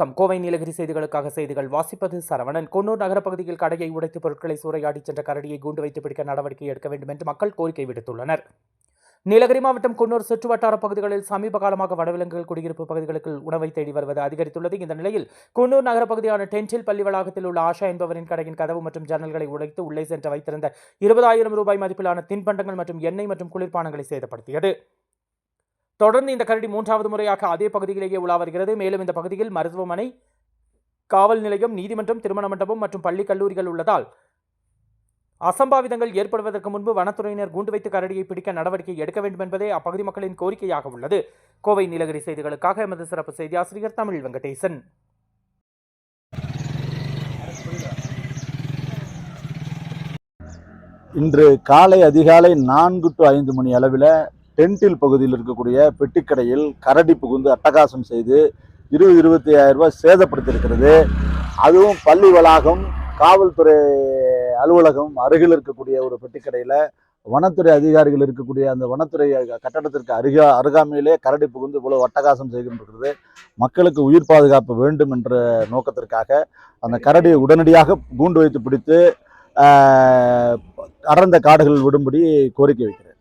வணக்கம். கோவை நீலகிரி செய்திகளுக்காக செய்திகள் வாசிப்பது சரவணன். குன்னூர் நகரப் பகுதியில் கடையை உடைத்து பொருட்களை சூறையாடிச் சென்ற கரடியை கூண்டு வைத்து பிடிக்க நடவடிக்கை எடுக்க வேண்டும் என்று மக்கள் கோரிக்கை விடுத்துள்ளனர். நீலகிரி மாவட்டம் குன்னூர் சுற்றுவட்டார பகுதிகளில் சமீப காலமாக வனவிலங்குகள் குடியிருப்பு பகுதிகளுக்கு உணவை தேடி வருவது அதிகரித்துள்ளது. இந்த நிலையில் குன்னூர் நகர பகுதியான டென்டில் பள்ளி வளாகத்தில் உள்ள ஆஷா என்பவரின் கடையின் கதவு மற்றும் ஜன்னல்களை உடைத்து உள்ளே சென்று வைத்திருந்த 20,000 ரூபாய் மதிப்பிலான தின்பண்டங்கள் மற்றும் எண்ணெய் மற்றும் குளிர்பானங்களை சேதப்படுத்தியது. தொடர்ந்து இந்த கரடி 3வது முறையாக அதே பகுதியிலேயே உலா வருகிறது. மேலும் இந்த பகுதியில் மருத்துவமனை, காவல் நிலையம், நீதிமன்றம், திருமண மண்டபம் மற்றும் பள்ளி கல்லூரிகள் உள்ளதால் அசம்பாவிதங்கள் ஏற்படுவதற்கு முன்பு வனத்துறையினர் கூண்டு வைத்து கரடியை பிடிக்க நடவடிக்கை எடுக்க வேண்டும் என்பதே அப்பகுதி மக்களின் கோரிக்கையாக உள்ளது. கோவை நீலகிரி செய்திகளுக்காக எமது சிறப்பு செய்தி ஆசிரியர் தமிழ் வெங்கடேசன். இன்று காலை அதிகாலை 4 to 5 மணி அளவில் டென்டில் பகுதியில் இருக்கக்கூடிய பெட்டிக்கடையில் கரடி புகுந்து அட்டகாசம் செய்து 20-25,000 ரூபாய் சேதப்படுத்தியிருக்கிறது. அதுவும் பள்ளி வளாகம், காவல்துறை அலுவலகம் அருகில் இருக்கக்கூடிய ஒரு பெட்டிக்கடையில் வனத்துறை அதிகாரிகள் இருக்கக்கூடிய அந்த வனத்துறை கட்டடத்திற்கு அருகாமையிலே கரடி புகுந்து இவ்வளவு அட்டகாசம் செய்கின்றது. மக்களுக்கு உயிர் பாதுகாப்பு வேண்டும் என்ற நோக்கத்திற்காக அந்த கரடியை உடனடியாக கூண்டு வைத்து பிடித்து அடர்ந்த காடுகளில் விடும்படி கோரிக்கை வைக்கிறேன்.